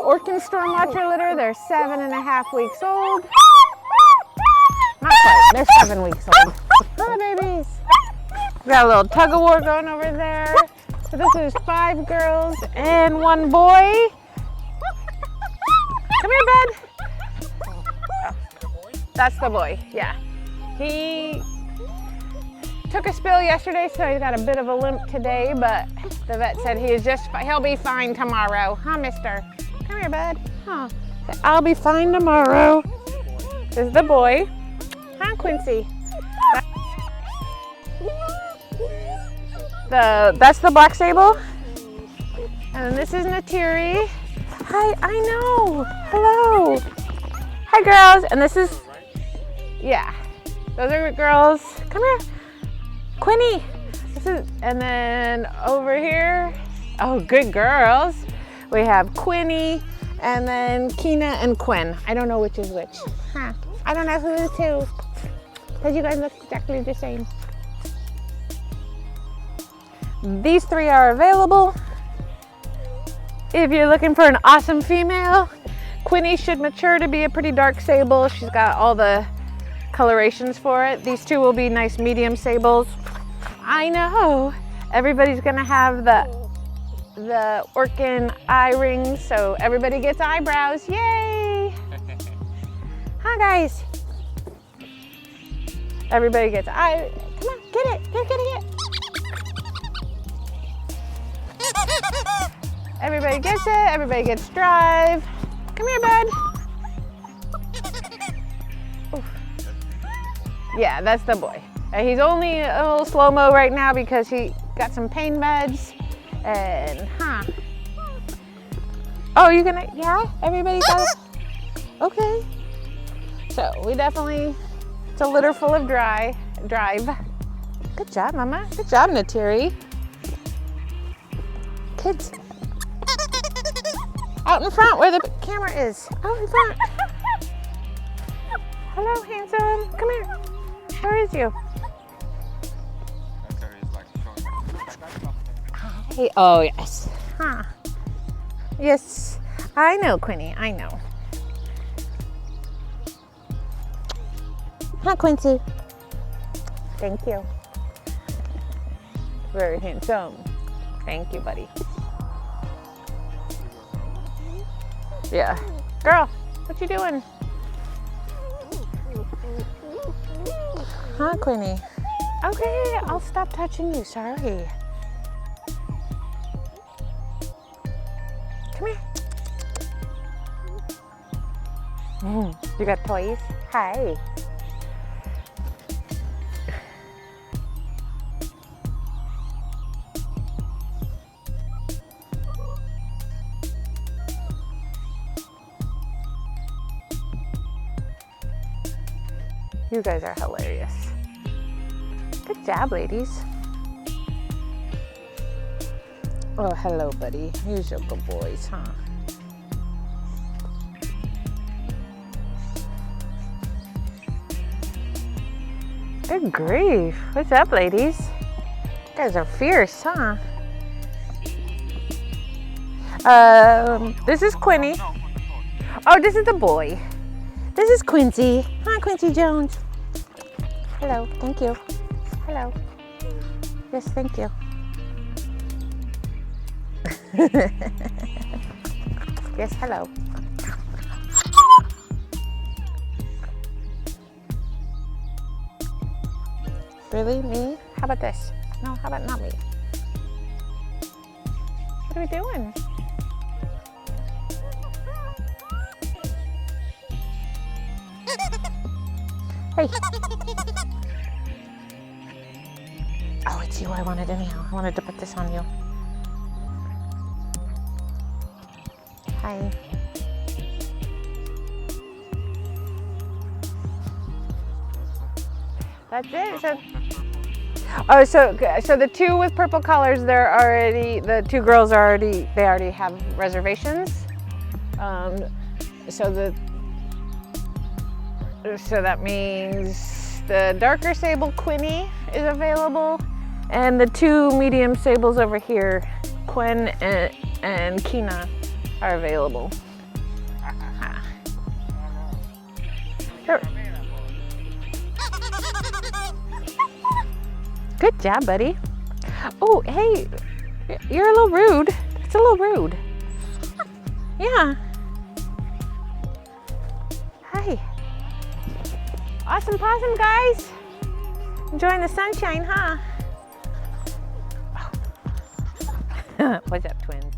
Orkan Stormwatcher litter. They're 7.5 weeks old. Not quite, they're 7 weeks old. Hi, babies. We got a little tug of war going over there. So this is 5 girls and 1 boy. Come here, bud. Oh, that's the boy, yeah. He took a spill yesterday, so he's got a bit of a limp today, but the vet said he'll be fine tomorrow. Huh, mister? Come here, bud. Huh. I'll be fine tomorrow. This is the boy. Huh, Quincy? That's the black sable. And this is Natiri. Hi, I know. Hello. Hi, girls. And this is, yeah, those are girls. Come here. Quinny. And then over here, oh, good girls. We have Quinny and then Keena and Quinn. I don't know which is which. Huh. I don't know who's who. Because you guys look exactly the same. These 3 are available. If you're looking for an awesome female, Quinny should mature to be a pretty dark sable. She's got all the colorations for it. These 2 will be nice medium sables. I know everybody's gonna have the Orkan eye rings, so everybody gets eyebrows. Yay! Hi, guys. Everybody gets eye. Come on, get it. You're getting it. Everybody gets it. Everybody gets drive. Come here, bud. Oof. Yeah, that's the boy. He's only a little slow-mo right now because he got some pain meds. And, oh, you're gonna, yeah? Everybody got it? Okay. So we definitely, it's a litter full of drive. Good job, Mama. Good job, Natiri. Kids. Out in front where the camera is. Out in front. Hello, handsome. Come here. Where is you? Hey, oh, yes. Huh. Yes. I know, Quinny. I know. Hi, Quincy. Thank you. Very handsome. Thank you, buddy. Yeah. Girl, what you doing? Huh, Quinny? Okay, I'll stop touching you. Sorry. Come here. You got toys? Hi. You guys are hilarious. Good job, ladies. Oh, hello, buddy. Here's your good boys, huh? Good grief. What's up, ladies? You guys are fierce, huh? This is Quinny. Oh, this is the boy. This is Quincy. Hi, Quincy Jones. Hello, thank you. Hello. Yes, thank you. Yes, hello. Really? Me? How about this? No, how about not me? What are we doing? Hey. Oh, it's you I wanted anyhow. I wanted to put this on you. Hi. That's it. So the 2 with purple collars, the 2 girls they already have reservations. So that means the darker sable Quinny is available, and the 2 medium sables over here, Quinn and Kina are available. Here. Good job, buddy. Oh, hey, you're a little rude. It's a little rude. Yeah. Hi. Awesome possum, guys. Enjoying the sunshine, huh? What's up, twins?